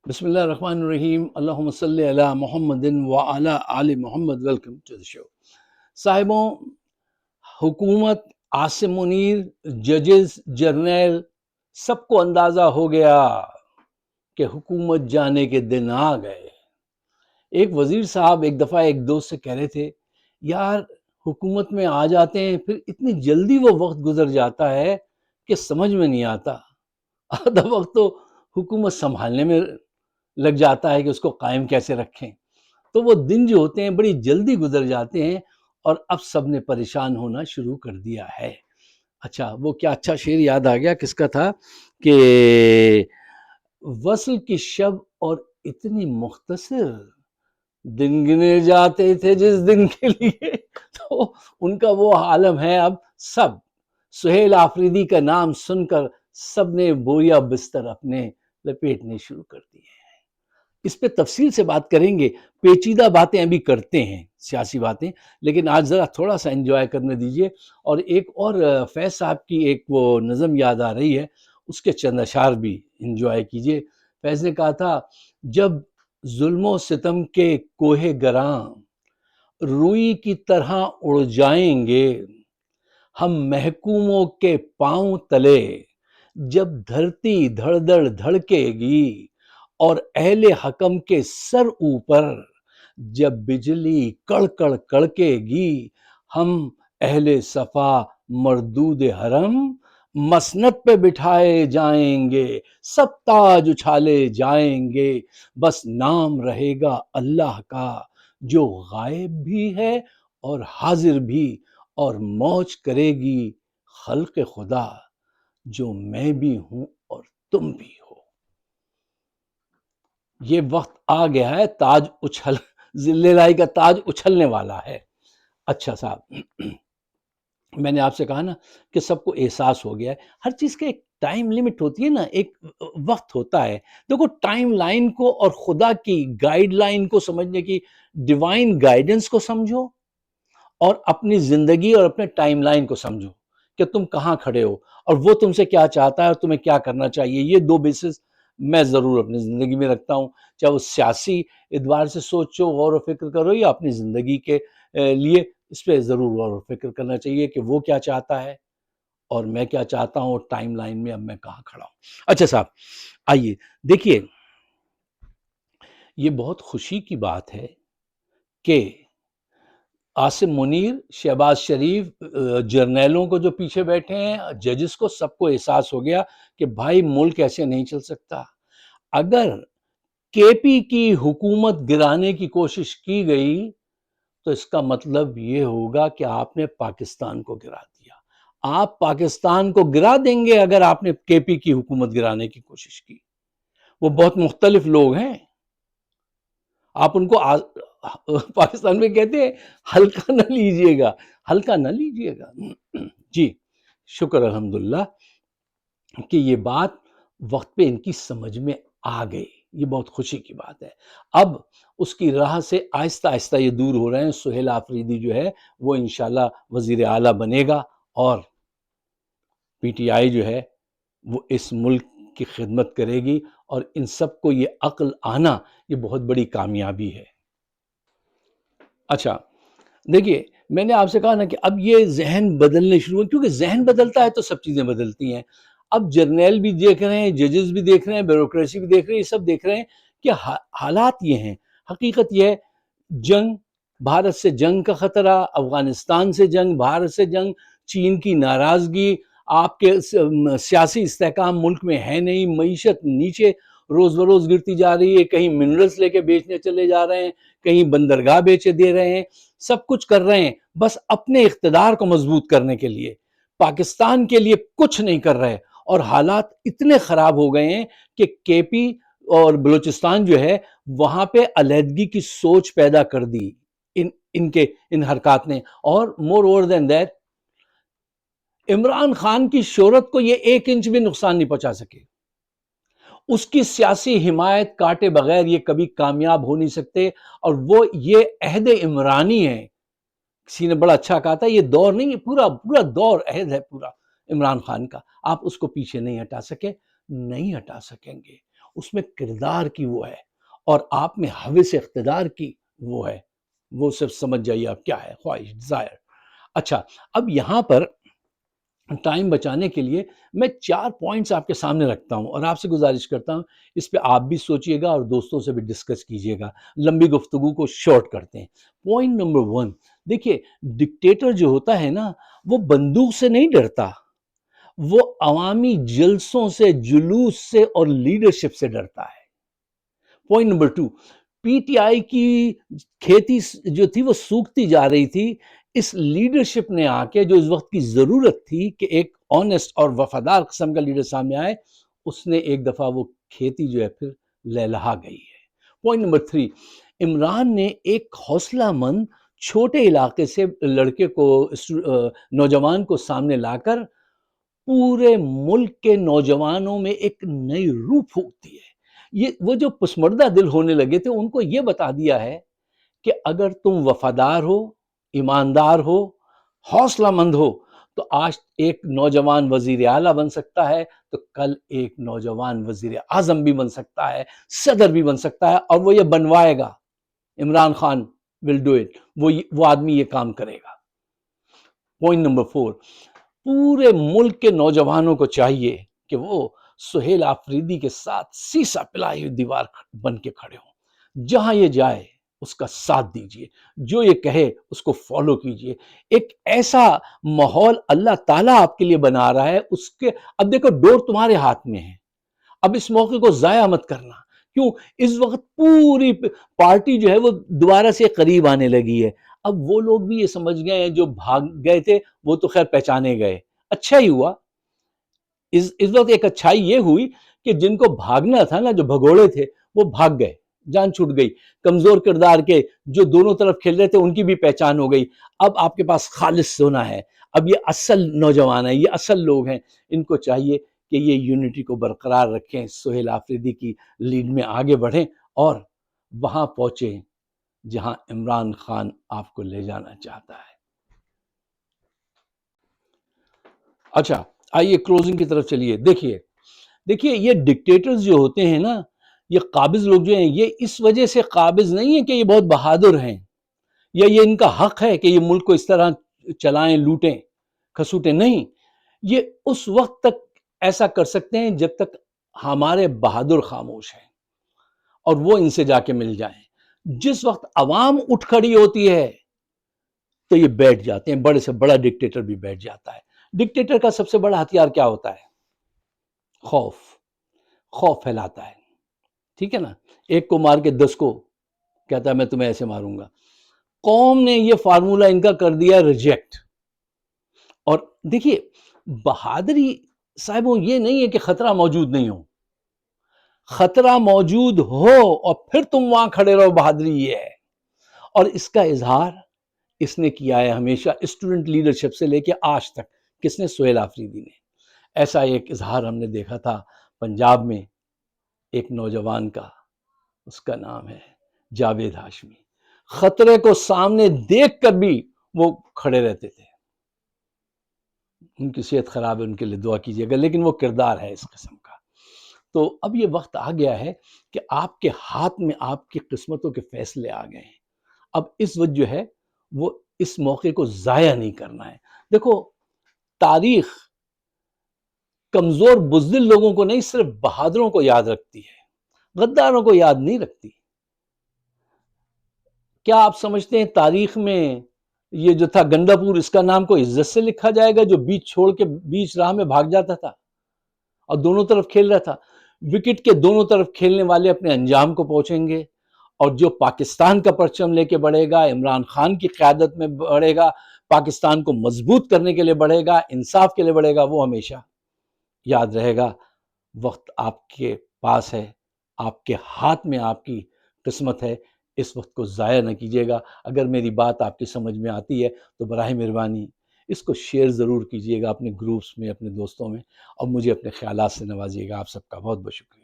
بسم اللہ الرحمن الرحیم، اللہم صلی علی محمد وعلی آل محمد۔ ویلکم ٹو دی شو۔ صاحبوں، حکومت، عاصم منیر، ججز، جرنیل، سب کو اندازہ ہو گیا کہ حکومت جانے کے دن آ گئے۔ ایک وزیر صاحب ایک دفعہ ایک دوست سے کہہ رہے تھے، یار حکومت میں آ جاتے ہیں پھر اتنی جلدی وہ وقت گزر جاتا ہے کہ سمجھ میں نہیں آتا، آدھا وقت تو حکومت سنبھالنے میں لگ جاتا ہے کہ اس کو قائم کیسے رکھیں۔ تو وہ دن جو ہوتے ہیں بڑی جلدی گزر جاتے ہیں اور اب سب نے پریشان ہونا شروع کر دیا ہے۔ اچھا، وہ کیا اچھا شعر یاد آ گیا، کس کا تھا کہ وصل کی شب اور اتنی مختصر، دن گنے جاتے تھے جس دن کے لیے۔ تو ان کا وہ عالم ہے اب۔ سب سہیل آفریدی کا نام سن کر سب نے بوریا بستر اپنے لپیٹنے شروع کر دیے ہیں۔ اس پہ تفصیل سے بات کریں گے، پیچیدہ باتیں ابھی کرتے ہیں، سیاسی باتیں، لیکن آج ذرا تھوڑا سا انجوائے کرنے دیجئے۔ اور ایک اور فیض صاحب کی ایک وہ نظم یاد آ رہی ہے، اس کے چند اشعار بھی انجوائے کیجئے۔ فیض نے کہا تھا، جب ظلم و ستم کے کوہ گراں روئی کی طرح اڑ جائیں گے، ہم محکوموں کے پاؤں تلے جب دھرتی دھڑ دھڑ دھڑکے گی، اور اہل حکم کے سر اوپر جب بجلی کڑ کڑ کڑکے گی، ہم اہل صفا مردود حرم مسند پہ بٹھائے جائیں گے، سب تاج اچھالے جائیں گے، بس نام رہے گا اللہ کا جو غائب بھی ہے اور حاضر بھی، اور موج کرے گی خلق خدا جو میں بھی ہوں اور تم بھی ہو۔ یہ وقت آ گیا ہے، تاج اچھل، ذلِ الہی کا تاج اچھلنے والا ہے۔ اچھا صاحب، میں نے آپ سے کہا نا کہ سب کو احساس ہو گیا ہے، ہر چیز کا ایک ٹائم لیمٹ ہوتی ہے نا، ایک وقت ہوتا ہے۔ دیکھو، ٹائم لائن کو اور خدا کی گائیڈ لائن کو سمجھنے کی، ڈیوائن گائیڈنس کو سمجھو، اور اپنی زندگی اور اپنے ٹائم لائن کو سمجھو کہ تم کہاں کھڑے ہو اور وہ تم سے کیا چاہتا ہے اور تمہیں کیا کرنا چاہیے۔ یہ دو بیسز میں ضرور اپنی زندگی میں رکھتا ہوں، چاہے وہ سیاسی ادوار سے سوچو، غور و فکر کرو، یا اپنی زندگی کے لیے اس پہ ضرور غور و فکر کرنا چاہیے کہ وہ کیا چاہتا ہے اور میں کیا چاہتا ہوں، اور ٹائم لائن میں اب میں کہاں کھڑا ہوں۔ اچھا صاحب، آئیے دیکھیے، یہ بہت خوشی کی بات ہے کہ عاصم منیر، شہباز شریف، جرنیلوں کو جو پیچھے بیٹھے ہیں، ججز کو، سب کو احساس ہو گیا کہ بھائی ملک ایسے نہیں چل سکتا۔ اگر کے پی کی حکومت گرانے کی کوشش کی گئی تو اس کا مطلب یہ ہوگا کہ آپ نے پاکستان کو گرا دیا۔ آپ پاکستان کو گرا دیں گے اگر آپ نے کے پی کی حکومت گرانے کی کوشش کی۔ وہ بہت مختلف لوگ ہیں، آپ ان کو پاکستان میں کہتے ہیں ہلکا نہ لیجئے گا، ہلکا نہ لیجئے گا۔ جی شکر الحمدللہ کہ یہ بات وقت پہ ان کی سمجھ میں آ گئی، یہ بہت خوشی کی بات ہے۔ اب اس کی راہ سے آہستہ آہستہ یہ دور ہو رہے ہیں۔ سہیل آفریدی جو ہے وہ انشاءاللہ وزیر اعلیٰ بنے گا، اور پی ٹی آئی جو ہے وہ اس ملک کی خدمت کرے گی، اور ان سب کو یہ عقل آنا یہ بہت بڑی کامیابی ہے۔ اچھا دیکھیے، میں نے آپ سے کہا نا کہ اب یہ ذہن بدلنے شروع ہیں، کیونکہ ذہن بدلتا ہے تو سب چیزیں بدلتی ہیں۔ اب جرنیل بھی دیکھ رہے ہیں، ججز بھی دیکھ رہے ہیں، بیوروکریسی بھی دیکھ رہے ہیں، یہ سب دیکھ رہے ہیں کہ حالات یہ ہیں، حقیقت یہ ہے، جنگ، بھارت سے جنگ کا خطرہ، افغانستان سے جنگ، بھارت سے جنگ، چین کی ناراضگی، آپ کے سیاسی استحکام ملک میں ہے نہیں، معیشت نیچے روز بروز گرتی جا رہی ہے، کہیں منرلز لے کے بیچنے چلے جا رہے ہیں، کہیں بندرگاہ بیچے دے رہے ہیں، سب کچھ کر رہے ہیں بس اپنے اقتدار کو مضبوط کرنے کے لیے، پاکستان کے لیے کچھ نہیں کر رہے۔ اور حالات اتنے خراب ہو گئے ہیں کہ کے پی اور بلوچستان جو ہے وہاں پہ علیحدگی کی سوچ پیدا کر دی ان حرکات نے۔ اور more over then that, Imran Khan کی شہرت کو یہ 1 انچ بھی نقصان نہیں پہنچا سکے۔ اس کی سیاسی حمایت کاٹے بغیر یہ کبھی کامیاب ہو نہیں سکتے، اور وہ یہ عہد عمرانی ہے۔ کسی نے بڑا اچھا کہا تھا، یہ دور نہیں، یہ پورا دور عہد ہے پورا عمران خان کا، آپ اس کو پیچھے نہیں ہٹا سکے، نہیں ہٹا سکیں گے۔ اس میں کردار کی وہ ہے، اور آپ میں ہوس اقتدار کی وہ ہے، وہ صرف سمجھ جائیے آپ کیا ہے، خواہش، ڈیزائر۔ اچھا، اب یہاں پر ٹائم بچانے کے لیے میں 4 پوائنٹس آپ کے سامنے رکھتا ہوں، اور آپ سے گزارش کرتا ہوں اس پہ آپ بھی سوچئے گا اور دوستوں سے بھی ڈسکس کیجئے گا، لمبی گفتگو کو شارٹ کرتے ہیں۔ پوائنٹ نمبر 1، دیکھیے ڈکٹیٹر جو ہوتا ہے نا، وہ بندوق سے نہیں ڈرتا، وہ عوامی جلسوں سے، جلوس سے اور لیڈرشپ سے ڈرتا ہے۔ Point number 2، P T I کی کھیتی جو تھی وہ سوکھتی جا رہی تھی، اس لیڈرشپ نے آ کے، جو اس وقت کی ضرورت تھی کہ ایک آنیسٹ اور وفادار قسم کا لیڈر سامنے آئے، اس نے ایک دفعہ وہ کھیتی جو ہے پھر لہلہا گئی ہے۔ پوائنٹ نمبر 3، عمران نے ایک حوصلہ مند چھوٹے علاقے سے لڑکے کو، نوجوان کو سامنے لا کر پورے ملک کے نوجوانوں میں ایک نئی روح پھونکتی ہے۔ یہ وہ جو پسماندہ دل ہونے لگے تھے، ان کو یہ بتا دیا ہے کہ اگر تم وفادار ہو، ایماندار ہو، حوصلہ مند ہو، تو آج ایک نوجوان وزیر اعلیٰ بن سکتا ہے، تو کل ایک نوجوان وزیر اعظم بھی بن سکتا ہے، صدر بھی بن سکتا ہے، اور وہ یہ بنوائے گا۔ Imran Khan will do it، وہ آدمی یہ کام کرے گا۔ پوائنٹ نمبر 4، پورے ملک کے نوجوانوں کو چاہیے کہ وہ سہیل آفریدی کے ساتھ سیسا پلائی ہوئی دیوار بن کے کھڑے ہوں، جہاں یہ جائے اس کا ساتھ دیجئے، جو یہ کہے اس کو فالو کیجئے۔ ایک ایسا ماحول اللہ تعالیٰ آپ کے لیے بنا رہا ہے، اس کے اب دیکھو ڈور تمہارے ہاتھ میں ہے، اب اس موقع کو ضائع مت کرنا۔ کیوں؟ اس وقت پوری پارٹی جو ہے وہ دوبارہ سے قریب آنے لگی ہے۔ اب وہ لوگ بھی یہ سمجھ گئے ہیں جو بھاگ گئے تھے، وہ تو خیر پہچانے گئے، اچھا ہی ہوا۔ اس وقت ایک اچھائی یہ ہوئی کہ جن کو بھاگنا تھا نا، جو بھگوڑے تھے، وہ بھاگ گئے، جان چھوٹ گئی۔ کمزور کردار کے جو دونوں طرف کھیل رہے تھے، ان کی بھی پہچان ہو گئی۔ اب آپ کے پاس خالص سونا ہے، اب یہ اصل نوجوان ہیں، یہ اصل لوگ ہیں۔ ان کو چاہیے کہ یہ یونٹی کو برقرار رکھیں، سہیل آفریدی کی لیڈ میں آگے بڑھیں اور وہاں پہنچیں جہاں عمران خان آپ کو لے جانا چاہتا ہے۔ اچھا، آئیے کلوزنگ کی طرف چلیے۔ دیکھیے یہ ڈکٹیٹرز جو ہوتے ہیں نا، یہ قابض لوگ جو ہیں، یہ اس وجہ سے قابض نہیں ہیں کہ یہ بہت بہادر ہیں، یا یہ ان کا حق ہے کہ یہ ملک کو اس طرح چلائیں، لوٹیں، کھسوٹیں، نہیں۔ یہ اس وقت تک ایسا کر سکتے ہیں جب تک ہمارے بہادر خاموش ہیں اور وہ ان سے جا کے مل جائیں۔ جس وقت عوام اٹھ کھڑی ہوتی ہے تو یہ بیٹھ جاتے ہیں، بڑے سے بڑا ڈکٹیٹر بھی بیٹھ جاتا ہے۔ ڈکٹیٹر کا سب سے بڑا ہتھیار کیا ہوتا ہے؟ خوف پھیلاتا ہے، ٹھیک ہے نا؟ ایک کو مار کے 10 کو کہتا ہے میں تمہیں ایسے ماروں گا۔ قوم نے یہ فارمولہ ان کا کر دیا ریجیکٹ۔ اور دیکھیے بہادری صاحبوں یہ نہیں ہے کہ خطرہ موجود نہیں ہو، خطرہ موجود ہو اور پھر تم وہاں کھڑے رہو، بہادری یہ ہے۔ اور اس کا اظہار اس نے کیا ہے ہمیشہ، اسٹوڈنٹ لیڈرشپ سے لے کے آج تک۔ کس نے؟ سہیل آفریدی نے۔ ایسا ایک اظہار ہم نے دیکھا تھا پنجاب میں ایک نوجوان کا، اس کا نام ہے جاوید ہاشمی۔ خطرے کو سامنے دیکھ کر بھی وہ کھڑے رہتے تھے۔ ان کی صحت خراب ہے، ان کے لیے دعا کیجیے گا، لیکن وہ کردار ہے اس قسم کا۔ تو اب یہ وقت آ گیا ہے کہ آپ کے ہاتھ میں آپ کی قسمتوں کے فیصلے آ گئے ہیں۔ اب اس وقت جو ہے وہ اس موقع کو ضائع نہیں کرنا ہے۔ دیکھو تاریخ کمزور بزدل لوگوں کو نہیں، صرف بہادروں کو یاد رکھتی ہے، غداروں کو یاد نہیں رکھتی۔ کیا آپ سمجھتے ہیں تاریخ میں یہ جو تھا گنڈا پور، اس کا نام کو عزت سے لکھا جائے گا جو بیچ چھوڑ کے بیچ راہ میں بھاگ جاتا تھا اور دونوں طرف کھیل رہا تھا؟ وکٹ کے دونوں طرف کھیلنے والے اپنے انجام کو پہنچیں گے، اور جو پاکستان کا پرچم لے کے بڑھے گا، عمران خان کی قیادت میں بڑھے گا، پاکستان کو مضبوط کرنے کے لیے بڑھے گا، انصاف کے لیے بڑھے گا، وہ ہمیشہ یاد رہے گا۔ وقت آپ کے پاس ہے، آپ کے ہاتھ میں آپ کی قسمت ہے، اس وقت کو ضائع نہ کیجیے گا۔ اگر میری بات آپ کی سمجھ میں آتی ہے تو براہ مہربانی اس کو شیئر ضرور کیجیے گا اپنے گروپس میں، اپنے دوستوں میں، اور مجھے اپنے خیالات سے نوازیے گا۔ آپ سب کا بہت بہت شکریہ۔